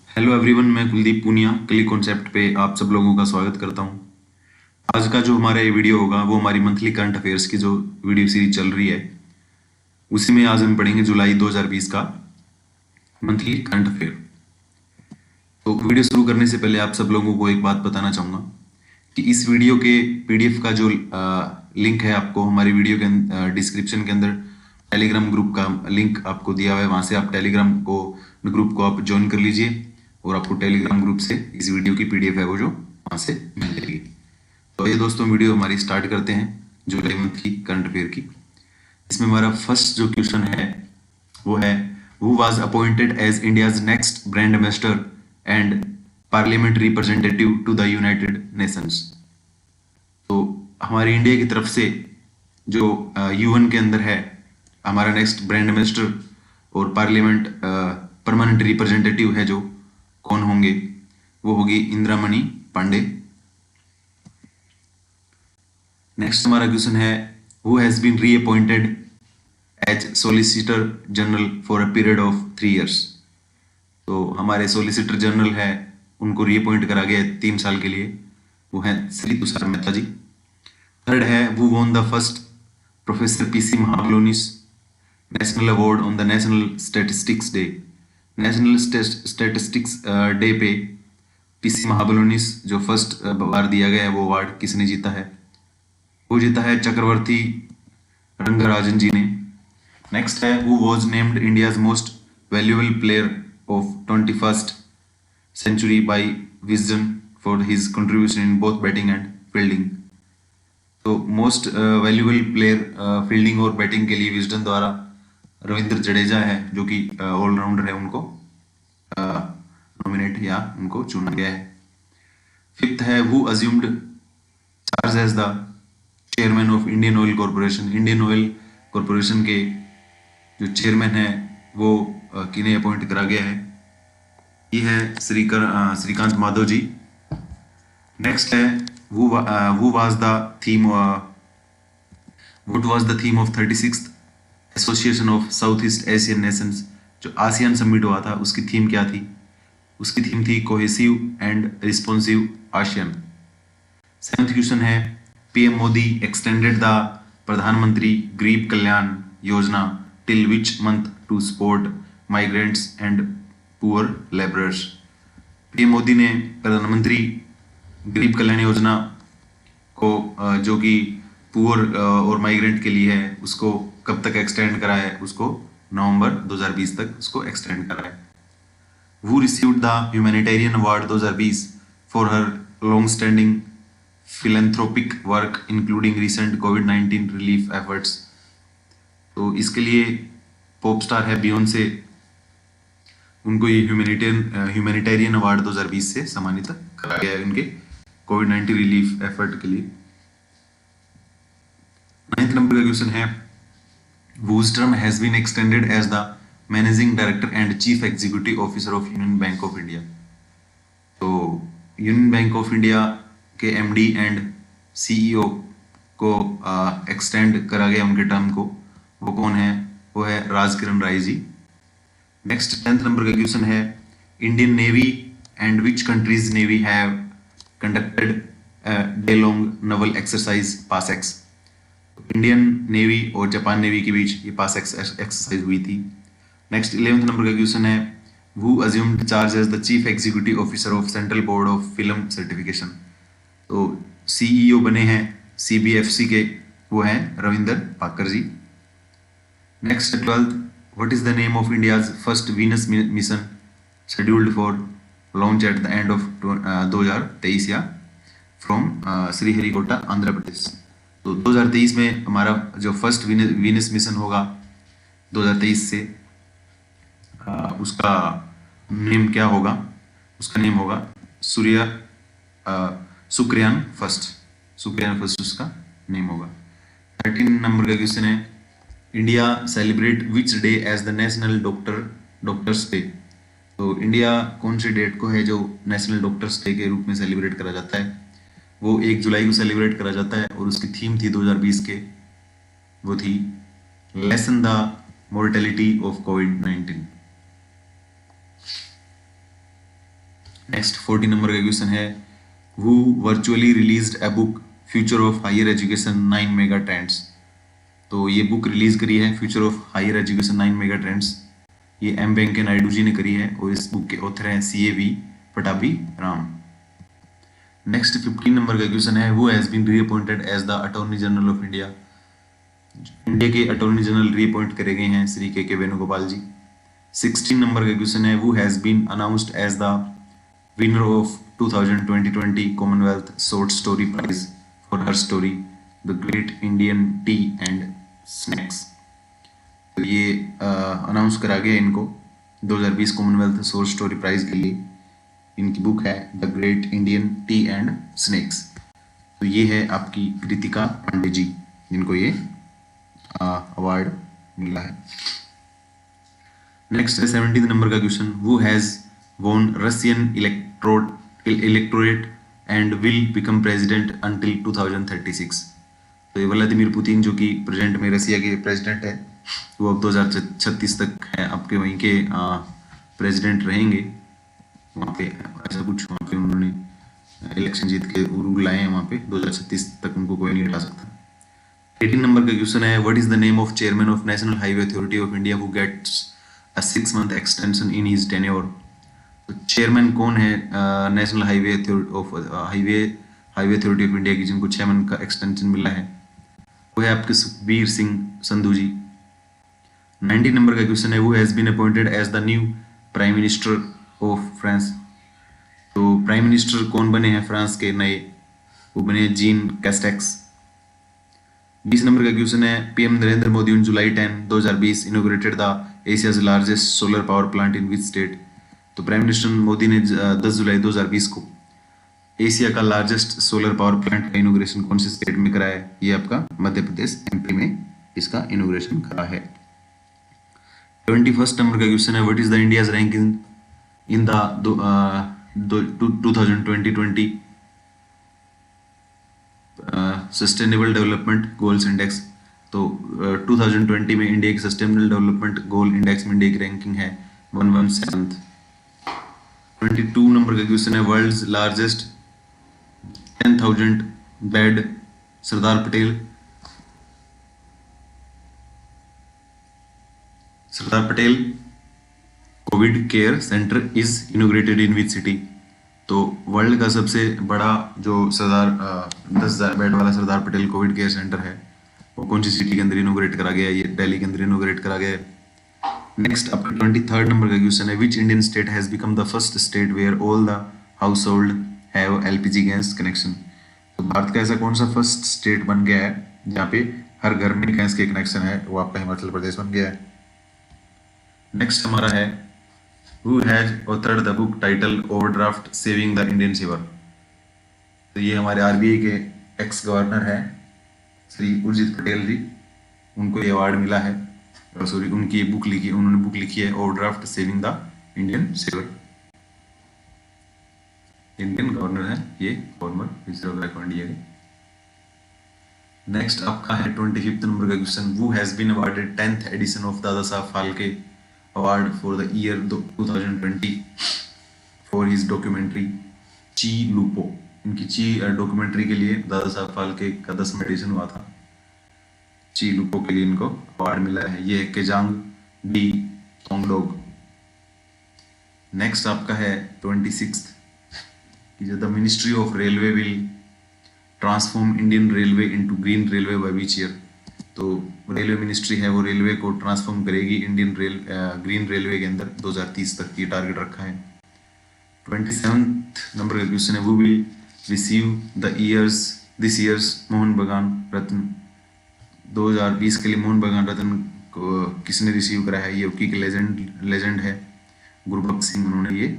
Hello everyone, मैं Kuldeep Poonia click concept पे आप सब लोगों का स्वागत करता हूं। आज का जो हमारा ये वीडियो होगा वो हमारी मंथली करंट अफेयर्स की जो वीडियो सीरीज चल रही है उसी में आज हम पढ़ेंगे जुलाई 2020 का मंथली करंट अफेयर। तो वीडियो शुरू करने से पहले आप सब लोगों को एक बात बताना चाहूंगा कि इस वीडियो के पीडीएफ का जो लिंक है आपको हमारी वीडियो के डिस्क्रिप्शन के अंदर टेलीग्राम ग्रुप का लिंक आपको दिया हुआ है। वहां से आप टेलीग्राम को ग्रुप को आप ज्वाइन कर लीजिए और आपको टेलीग्राम ग्रुप से इस वीडियो की पीडीएफ है वो जो वहां से मिल जाएगी। तो ये दोस्तों वीडियो हमारी स्टार्ट करते हैं जुलाई मंथ की करंट अफेयर की। इसमें हमारा फर्स्ट जो क्वेश्चन है वो है, who was appointed as India's next brand ambassador and parliament representative to the United Nations. तो हमारी इंडिया की तरफ से जो यूएन के अंदर है हमारा नेक्स्ट ब्रांड एम्बेसडर और पार्लियामेंट परमानेंट रिप्रेजेंटेटिव है जो कौन होंगे, वो होगी इंदिरामणि पांडे। नेक्स्ट हमारा क्वेश्चन है, who has been reappointed as solicitor general for a period of 3 years। तो हमारे सॉलिसिटर जनरल है उनको रीअपॉइंट करा गया है 3 साल के लिए, वो है श्री तुषार मेहता जी। थर्ड है, who won the first professor PC Mahalanobis national award on the national statistics day. National statistics day पे पीसी महाबलोनिस जो फर्स्ट बार दिया गया है वो अवार्ड किसने जीता है, वो जीता है चक्रवर्ती रंगराजन जी ने। नेक्स्ट है, who was named India's most valuable player of 21st century by Wisden for his contribution in both batting and fielding. तो मोस्ट वैल्यूएबल प्लेयर फील्डिंग और बैटिंग के लिए विजडन द्वारा रविंद्र जडेजा है जो कि ऑलराउंडर है, उनको नॉमिनेट या उनको चुना गया है। फिफ्थ है, who assumed charge as the chairman of Indian Oil Corporation. Indian Oil Corporation के जो चेयरमैन है वो किन्हें अपॉइंट करा गया है, ये है श्रीकांत माधव जी। नेक्स्ट है, who was the theme what was the theme of 36th Association of South East Asian Nations. जो आसियान समिट हुआ था उसकी थीम क्या थी, उसकी थीम थी cohesive and responsive ASEAN. Seventh question है, PM Modi extended the Pradhan Mantri Garib Kalyan Yojana till which month to support migrants and poor labourers. PM Modi ने प्रधानमंत्री गरीब कल्याण योजना को जो कि पुअर और माइग्रेंट के लिए है उसको कब तक एक्सटेंड करा है, उसको नवंबर 2020 तक उसको एक्सटेंड करा है। Who received the Humanitarian Award 2020 for her long-standing philanthropic work including recent COVID-19 relief efforts। तो इसके लिए पॉप स्टार है बियोंसे, उनको ये ह्यूमैनिटेरियन अवार्ड 2020 से सम्मानित करा गया है उनके कोविड-19 रिलीफ एफर्ट के लिए। 9th नंबर का क्वेश्चन है, whose term has been extended as the managing director and chief executive officer of union bank of India. तो यूनियन बैंक ऑफ इंडिया के एमडी एंड सीईओ को एक्सटेंड करा गया उनके टर्म को, वो कौन है, वो है Rajkiran Rai ji. Next 10th number का क्वेश्चन है, Indian navy and which countries navy have conducted day long naval exercise PASSEX. Indian navy और जापान नेवी के बीच ये पासएक्स एक्सरसाइज हुई थी। नेक्स्ट 11th नंबर का क्वेश्चन है, who assumed charge as the chief executive officer of central board of film certification. तो CEO बने हैं सीबीएफसी के, वो हैं Ravinder Bhakar ji. Next 12th, what is the name of India's first Venus mission scheduled for launch at the end of 2023 या from Sriharikota Andhra Pradesh. तो 2023 में हमारा जो फर्स्ट वीनस मिशन होगा 2023 से उसका नेम क्या होगा, उसका नेम होगा सुक्रियान फर्स्ट उसका नेम होगा। 13 नंबर का क्वेश्चन है, India celebrate which day as the national doctors day. तो इंडिया कौन सी डेट को है जो नेशनल डॉक्टर्स डे के रूप में सेलिब्रेट करा जाता है, वो 1 जुलाई को सेलिब्रेट करा जाता है और उसकी थीम थी 2020 के, वो थी लेसन द मोर्टेलिटी ऑफ कोविड-19। नेक्स्ट 14 नंबर का क्वेश्चन है, who virtually released a book future of higher education 9 mega trends. तो ये बुक रिलीज करी है future of higher education 9 mega trends, ये एम वेंकैया नायडू जी ने करी है और इस बुक के ऑथर हैं CAV Pattabhi Ram. Next 15 number का क्वेश्चन है, who has been reappointed as the attorney general of India. India के अटॉर्नी जनरल रीअपॉइंट करे गए हैं श्री के वेणुगोपाल जी। 16 नंबर का क्वेश्चन है, who has been announced as the winner of 2020 Commonwealth short story prize for her story the great Indian tea and snacks. तो ये announce करा गया इनको 2020 कॉमनवेल्थ शॉर्ट स्टोरी प्राइज के लिए। इनकी बुक है the great Indian tea and snacks. तो ये है आपकी कृतिका पांडे जी जिनको ये अवार्ड मिला है। नेक्स्ट है 17 नंबर का question, who has won Russian electorate and will become president until 2036। तो ये व्लादिमीर पुतिन जो कि प्रेजेंट में रसिया के प्रेसिडेंट है, वो अब 2036 तक है आपके वहीं के प्रेसिडेंट रहेंगे। वहाँ पे ऐसा कुछ वहाँ पे उन्होंने इलेक्शन जीत के रूल लाए हैं, वहाँ पे 2036 तक उनको कोई नहीं हटा सकता। 18 नंबर का क्वेश्चन है, what is the name of chairman of National Highway Authority of India who gets a 6 month extension in his tenure. तो चेयरमैन कौन है National Highway Authority of India की जिनको 6 month का एक्सटेंशन मिला है, वो है आपके सुखबीर सिंह संधू जी। 19 नंबर का क्वेश्चन है, who has been appointed as the new prime minister of France. तो प्राइम मिनिस्टर कौन बने हैं फ्रांस के नए, वो बने जीन कैस्टेक्स। 20 नंबर का क्वेश्चन है, PM Narendra Modi on July 10 2020 inaugurated the Asia's largest solar power plant in which state. तो प्राइम मिनिस्टर मोदी ने 10 जुलाई 2020 को एशिया का लार्जेस्ट सोलर पावर प्लांट का इनोग्रेशन कौन से स्टेट में कराया है, ये आपका मध्य प्रदेश MP में इसका इनोग्रेशन करा है। 21 नंबर का क्वेश्चन है, what is the India's ranking in the 2020 sustainable development goals index. तो 2020 में इंडिया की सस्टेनेबल डेवलपमेंट गोल इंडेक्स में इंडिया की रैंकिंग है 117th। 22 नंबर का क्वेश्चन है, world's largest 10,000 bed Sardar Patel covid care centre is inaugurated in which city. तो world का सबसे बड़ा जो 10,000 बेड वाला Sardar Patel covid care centre है वो कौन सी सिटी के अंदर इनोग्रेट करा गया है, ये दिल्ली के अंदर इनोग्रेट करा गया है। नेक्स्ट आपका 23rd नंबर का क्वेश्चन है, which Indian state has become the first state where all the house hold have LPG gas connection. तो भारत का ऐसा कौन सा फर्स्ट स्टेट बन गया है जहाँ पे हर घर में गैस के कनेक्शन है, वो आपका हिमाचल प्रदेश बन गया है। नेक्स्ट हमारा है, who has authored the book title overdraft saving the Indian saver. तो ये हमारे RBI के एक्स गवर्नर है श्री उर्जित पटेल जी, उनको ये अवार्ड मिला है, सॉरी उनकी बुक लिखी, उन्होंने बुक लिखी है overdraft saving the Indian saver. Indian governor है ये, governor reserve bank of India के। नेक्स्ट आपका है 25th नंबर का question, who has been awarded 10th edition of Dada Saheb Phalke award for the year 2020 for his documentary ची लूपो। इनकी ची डॉक्यूमेंट्री के लिए दादा साहब फाल्के का 10वां एडिशन हुआ था, ची लूपो के लिए इनको अवार्ड मिला है, ये केजांग डी तोंगडोग। नेक्स्ट आपका है 26th, the ministry of railway will transform Indian railway into green railway bye which year. तो रेलवे मिनिस्ट्री है वो रेलवे को ट्रांसफॉर्म करेगी ग्रीन रेलवे के अंदर 2030 तक ये टारगेट रखा है। 27th नंबर का क्वेश्चन है, वो will receive this years Mohan बागान रत्न। 2020 के लिए मोहन बागान रत्न को किसने रिसीव करा है, ये हॉकी के लेजेंड है गुरबख्श सिंह, उन्होंने ये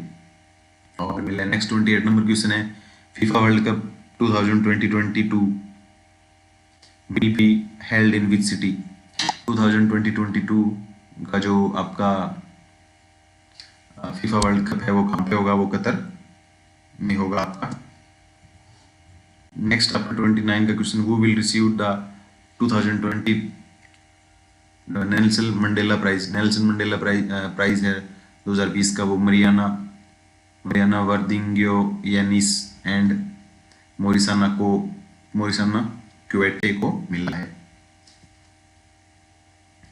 और मिला। नेक्स्ट 28 नंबर क्वेश्चन है, FIFA world cup 2022 will be held in which city. 2022 का जो आपका फीफा वर्ल्ड कप है वो कहाँ पे होगा, वो कतर में होगा आपका। नेक्स्ट आपका 29 का question, who will receive the 2020 Nelson Mandela prize. Nelson Mandela prize है 2020 का, वो मरियाना मरियाना वर्दिंग्यो यानिस एंड मोरिसाना क्वेटे को मिला है।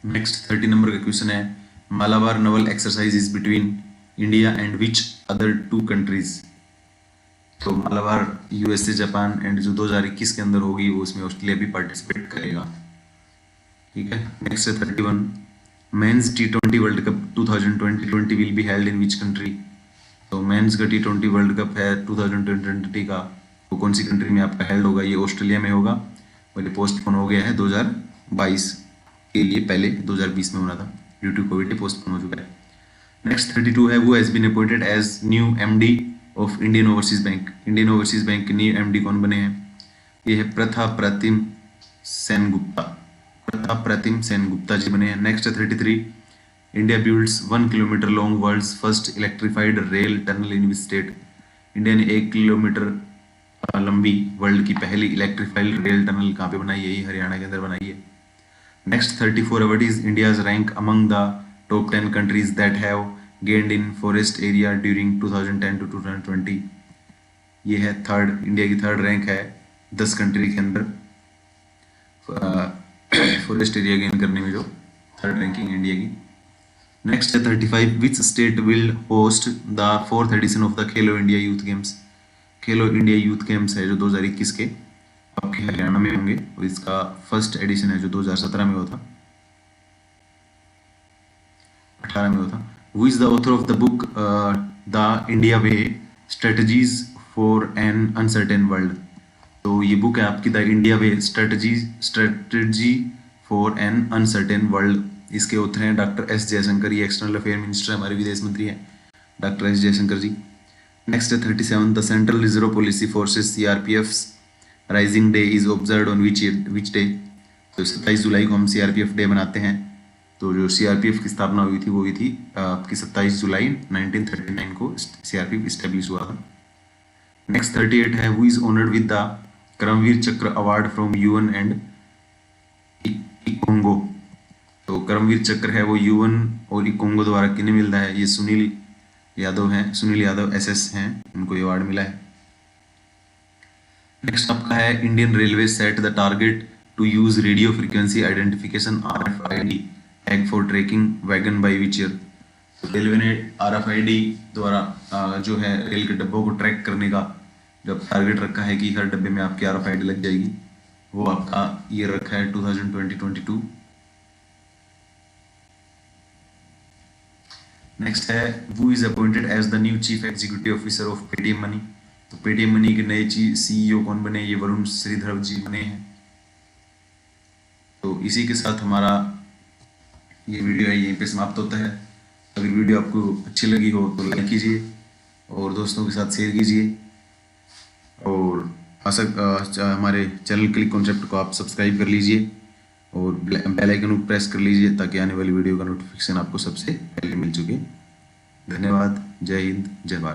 नेक्स्ट 30 नंबर का क्वेश्चन है, Malabar naval exercise is between India and which other 2 countries. तो मालाबार यूएसए, जापान एंड जो 2021 के अंदर होगी वो उसमें ऑस्ट्रेलिया भी पार्टिसिपेट करेगा। ठीक है। नेक्स्ट है 31, men's T20 world cup 2020 will be held in which country. तो मेंस का T20 वर्ल्ड कप है 2020 का, वो कौन सी कंट्री में आपका हेल्ड होगा? ये ऑस्ट्रेलिया में होगा और ये पोस्टपोन हो गया है 2022 के लिए, पहले 2020 में होना था, ड्यू टू कोविड पोस्टपोन हो चुका है। नेक्स्ट 32 है, who has been appointed as new MD of Indian Overseas Bank. Indian Overseas Bank के न्यू एमडी कौन बने हैं? ये है प्रताप प्रतिम सेनगुप्ता जी बने हैं। Next 33, India builds 1 kilometre long world's first electrified rail tunnel in which state. India ने 1 किलोमीटर लंबी वर्ल्ड की पहली इलेक्ट्रिफाइड रेल टनल कहाँ पे बनाई है? ये हरियाणा के अंदर बनाई है। Next 34, what is India's rank among the top 10 countries that have gained in forest area during 2010 to 2020। ये है थर्ड, इंडिया की थर्ड रैंक है 10 कंट्री के अंदर फॉरेस्ट एरिया गेन करने में, जो थर्ड रैंकिंग इंडिया की। नेक्स्ट है 35, which state will host the 4th edition of the Khelo India youth games. Khelo India youth games है जो 2021 के आपके हरियाणा में होंगे और इसका फर्स्ट एडिशन है जो 2017 में हुआ था, 18 में हुआ था। Who is the author of the book the India way strategies for an uncertain world. तो ये बुक है आपकी the India way strategy for an uncertain world. इसके ऑथर हैं डॉक्टर एस जयशंकर, ये एक्सटर्नल अफेयर मिनिस्टर हमारे विदेश मंत्री हैं डॉक्टर एस जयशंकर जी। नेक्स्ट है 37, the central reserve policy forces CRPF rising day is observed on which day. तो 27 जुलाई को हम CRPF डे मनाते हैं। तो जो CRPF की स्थापना हुई थी वो हुई थी आपकी 27 जुलाई 1939 को CRPF इस्टेब्लिश हुआ था। नेक्स्ट 38 है, who is honoured with the Karmaveer Chakra award from UN and iCONGO. तो करमवीर चक्र है वो UN और इकोंगो द्वारा किन्हें मिलता है? ये सुनील यादव SS हैं, उनको ये अवार्ड मिला है। नेक्स्ट आपका है, Indian railway set the target to use radio frequency identification RFID tag for tracking wagon by which year. Railway ने RFID द्वारा जो है रेल के डब्बों को ट्रैक करने का जब टारगेट रखा है कि हर डब्बे में आपकी RFID लग जाएगी, वो आपका ईयर रखा है 2022। नेक्स्ट है, who is appointed as the new chief executive officer of Paytm Money. तो पेटीएम मनी के नए CEO कौन बने? ये वरुण श्रीधर जी बने हैं। तो इसी के साथ हमारा ये वीडियो है यहीं पे समाप्त होता है। अगर वीडियो आपको अच्छी लगी हो तो लाइक कीजिए और दोस्तों के साथ शेयर कीजिए और हमारे चैनल क्लिक कॉन्सेप्ट को आप सब्सक्राइब कर लीजिए और बेल आइकन को प्रेस कर लीजिए ताकि आने वाली वीडियो का नोटिफिकेशन आपको सबसे पहले मिल चुके। धन्यवाद। जय हिंद, जय भारत।